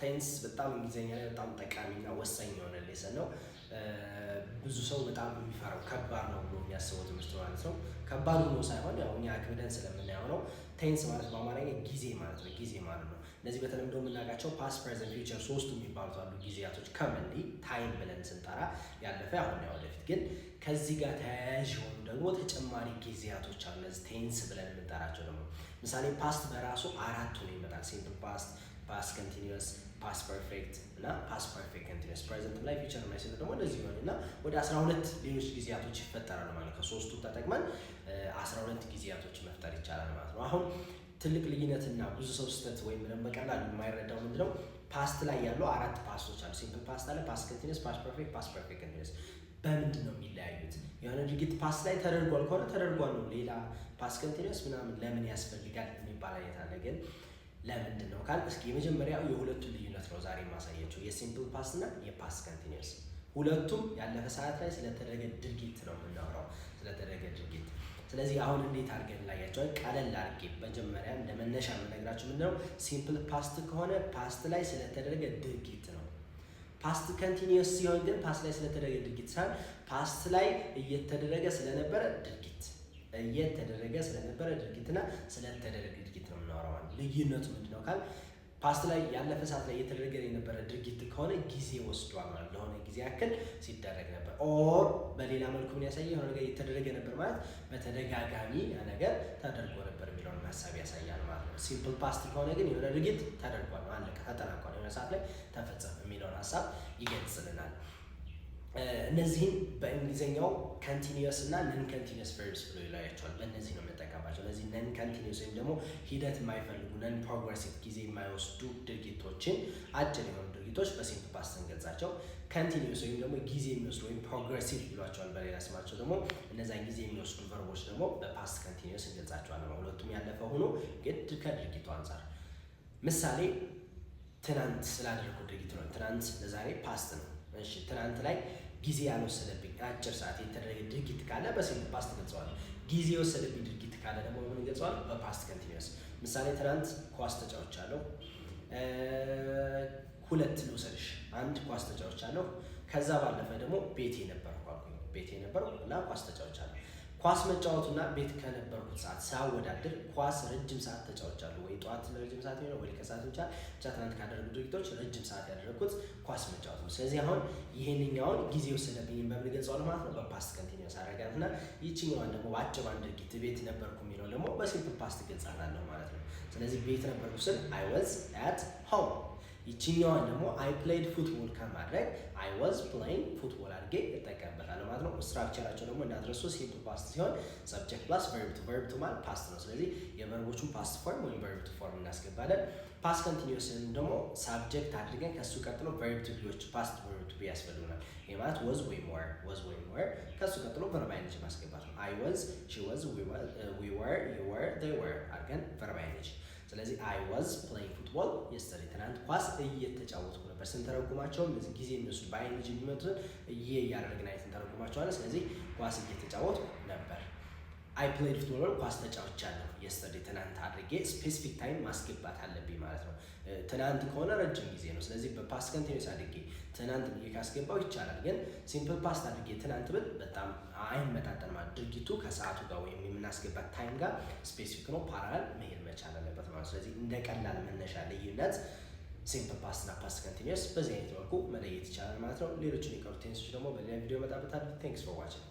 ቴንስ በጣም እንግሊዘኛ ላይ በጣም ጠቃሚና ወሳኝ የሆነ ሌሰን ነው። ብዙ ሰው በጣም የሚፈራው ከባድ ነው ብሎ የሚያስበው ትምህርት ማለት ነው። ከባድ ሆኖ ሳይሆን ያው እኛ አክብደን ስለምናየው ነው። ቴንስ ማለት በአማርኛ ጊዜ ማለት ነው። ጊዜ ማለት ነው። እነዚህ በተለምዶ የምናውቃቸው ፓስት፣ ፕሬዘንት፣ ፊውቸር ሶስቱ የሚባሉት አሉ ጊዜያቶች ኮመንሊ ታይም ብለን ስንጠራ ያለፈ፣ አሁን፣ ወደፊት። ግን ከዚህ ጋር ተያያዥ የሆኑ ደግሞ ተጨማሪ ጊዜያቶች አሉ። እነዚህ ቴንስ ብለን የምንጠራቸው ደግሞ ምሳሌ ፓስት በራሱ አራት ሆኖ ይመጣል። ሲምፕል ፓስት፣ ፓስት ኮንቲኒዩስ፣ ፓስት ፐርፌክት እና ፓስት ፐርፌክት ኮንቲኒዩስ። ፕሬዘንት ላይ ፊውቸር ላይ ሲሆን ደግሞ እንደዚህ ይሆን እና ወደ 12 ሌሎች ጊዜያቶች ይፈጠራሉ ማለት ነው። ከሶስቱ ተጠቅመን 12 ጊዜያቶች መፍጠር ይቻላል ማለት ነው። አሁን ትልቅ ልዩነትና ብዙ ሰው ስህተት ወይም በቀላሉ የማይረዳው ምንድነው? ፓስት ላይ ያሉ አራት ፓስቶች አሉ። ሲምፕል ፓስት አለ፣ ፓስት ኮንቲኒዩስ፣ ፓስት ፐርፌክት፣ ፓስት ፐርፌክት ኮንቲኒዩስ። በምንድን ነው የሚለያዩት? የሆነ ድርጊት ፓስት ላይ ተደርጓል ከሆነ ተደርጓል ነው። ሌላ ፓስት ኮንቲኒዩስ ምናምን ለምን ያስፈልጋል የሚባል አይነት አለ። ግን ለምንድን ነው ካል እስኪ የመጀመሪያው የሁለቱን ልዩነት ነው ዛሬ የማሳያቸው፣ የሲምፕል ፓስት እና የፓስት ኮንቲኒዩስ። ሁለቱም ያለፈ ሰዓት ላይ ስለተደረገ ድርጊት ነው የምናወራው፣ ስለተደረገ ድርጊት። ስለዚህ አሁን እንዴት አድርገን ላያቸዋል? ቀለል አድርጌ መጀመሪያ እንደ መነሻ የምነግራችሁ ምንድነው፣ ሲምፕል ፓስት ከሆነ ፓስት ላይ ስለተደረገ ድርጊት ነው። ፓስት ኮንቲኒዩስ ሲሆን ግን ፓስት ላይ ስለተደረገ ድርጊት ሳይሆን ፓስት ላይ እየተደረገ ስለነበረ ድርጊት፣ እየተደረገ ስለነበረ ድርጊትና ስለተደረገ ድርጊት ነው የምናወራው። ልዩነቱ ምንድነው ካል ፓስት ላይ ያለፈ ሰዓት ላይ እየተደረገ የነበረ ድርጊት ከሆነ ጊዜ ወስዷል ማለት ለሆነ ጊዜ ያክል ሲደረግ ነበር። ኦር በሌላ መልኩ ምን ያሳያል? የሆነ ነገር እየተደረገ ነበር ማለት በተደጋጋሚ ያ ነገር ተደርጎ ነበር የሚለውን ሀሳብ ያሳያል ማለት ነው። ሲምፕል ፓስት ከሆነ ግን የሆነ ድርጊት ተደርጓል፣ አለቀ፣ ተጠናቋል፣ የሆነ ሰዓት ላይ ተፈጸመ የሚለውን ሀሳብ ይገልጽልናል። እነዚህን በእንግሊዝኛው ኮንቲኒዩስ እና ነን ኮንቲኒዩስ ቨርብስ ብሎ ይለያቸዋል። በእነዚህ ነው የምንጠቀምባቸው። እነዚህ ነን ኮንቲኒዩስ ወይም ደግሞ ሂደት የማይፈልጉ ነን ፕሮግሬሲቭ ጊዜ የማይወስዱ ድርጊቶችን፣ አጭር የሆኑ ድርጊቶች በሲምፕል ፓስት እንገልጻቸው። ኮንቲኒዩስ ወይም ደግሞ ጊዜ የሚወስዱ ወይም ፕሮግሬሲቭ ይሏቸዋል በሌላ ስማቸው ደግሞ እነዚያን ጊዜ የሚወስዱ ቨርቦች ደግሞ በፓስት ኮንቲኒዩስ እንገልጻቸዋለን። ሁለቱም ያለፈ ሆኖ ግን ከድርጊቱ አንጻር ምሳሌ ትናንት ስላደረጉ ድርጊት ነው። ትናንት ለዛሬ ፓስት ነው። እሺ ትናንት ላይ ጊዜ ያልወሰደብኝ አጭር ሰዓት የተደረገ ድርጊት ካለ በሲምፕል ፓስት ገልጸዋል። ጊዜ የወሰደብኝ ድርጊት ካለ ደግሞ ምን ገልጸዋል? በፓስት ኮንቲኒዩስ። ምሳሌ ትናንት ኳስ ተጫውቻለሁ። ሁለት ልውሰድሽ፣ አንድ ኳስ ተጫውቻለሁ። ከዛ ባለፈ ደግሞ ቤቴ ነበርኩ አልኩኝ። ቤቴ ነበርኩ እና ኳስ ተጫውቻለሁ። ኳስ መጫወቱና ቤት ከነበርኩት ሰዓት ሳወዳድር ኳስ ረጅም ሰዓት ተጫውቻለሁ። ወይ ጠዋት ረጅም ሰዓት ነው ወይ ከሰዓት ብቻ ትናንት ካደረጉ ድርጊቶች ረጅም ሰዓት ያደረኩት ኳስ መጫወት ነው። ስለዚህ አሁን ይሄንኛውን ጊዜ ወሰደብኝ በምን ገልጸዋል ማለት ነው? በፓስት ኮንቲኒዩስ አደረጋት እና ይችኛዋን ደግሞ በአጭር አንድ ድርጊት ቤት ነበርኩ የሚለው ደግሞ በሲምፕል ፓስት ገልጻላለሁ ማለት ነው። ስለዚህ ቤት ነበርኩ ስል አይ ዋዝ አት ሆም። ይችኛዋን ደግሞ አይ ፕሌይድ ፉትቦል ከማድረግ አይ ዋዝ ፕሌይንግ ፉትቦል አድርጌ እጠቀምበታለሁ ማለት ነው። ስትራክቸራቸው ደግሞ እንዳትረሱ ሲምፕል ፓስት ሲሆን ሰብጀክት ፕላስ ቨርብ ቱ ማለት ፓስት ነው። ስለዚህ የቨርቦቹን ፓስት ፎርም ወይም ቨርብ ቱ ፎርም እናስገባለን። ፓስት ኮንቲኒዩስን ደግሞ ሳብጀክት አድርገን ከሱ ቀጥሎ ቨርብ ቱ ቢዎች ፓስት ቨርብ ቱ ቢ ያስፈልጉናል። ይሄ ማለት ወዝ ወይም ወር፣ ወዝ ወይም ወር፣ ከሱ ቀጥሎ ቨርብ አይነጅ ማስገባት ነው። አይ ዋዝ፣ ሺ ዋዝ፣ ዊ ወር፣ ዩ ወር፣ ዜይ ወር አድርገን ቨርብ አይነጅ። ስለዚህ አይ ዋዝ ፕሌይንግ ፉትቦል የስተርዴ ትናንት ኳስ እየተጫወትኩ ነበር። ስንተረጉማቸውም እነዚህ ጊዜ የሚወስዱ በአይነጅ የሚመጡትን እያደረግን አይነት እንተረጉማቸዋለን። ስለዚህ ኳስ እየተጫወትኩ ነበር። አይ ፕሌይድ ፉትቦል ኳስ ተጫውቻለሁ የስተርዴ ትናንት አድርጌ ስፔሲፊክ ታይም ማስገባት አለብኝ ማለት ነው። ትናንት ከሆነ ረጅም ጊዜ ነው። ስለዚህ በፓስት ኮንቲኒዩስ አድርጌ ትናንት ብዬ ካስገባው ይቻላል። ግን ሲምፕል ፓስት አድርጌ ትናንት ብል በጣም አይመጣጠን ማለት ድርጊቱ ከሰዓቱ ጋር ወይም የምናስገባት ታይም ጋር ስፔሲፊክ ነው፣ ፓራላል መሄድ መቻል አለበት ማለት። ስለዚህ እንደ ቀላል መነሻ ልዩነት ሲምፕል ፓስት እና ፓስት ኮንቲኒዩስ በዚህ አይነት መልኩ መለየት ይቻላል ማለት ነው። ሌሎችን የቀሩ ቴንሶች ደግሞ በሌላ ቪዲዮ መጣበታል። ቴንክስ ፎር ዋችንግ።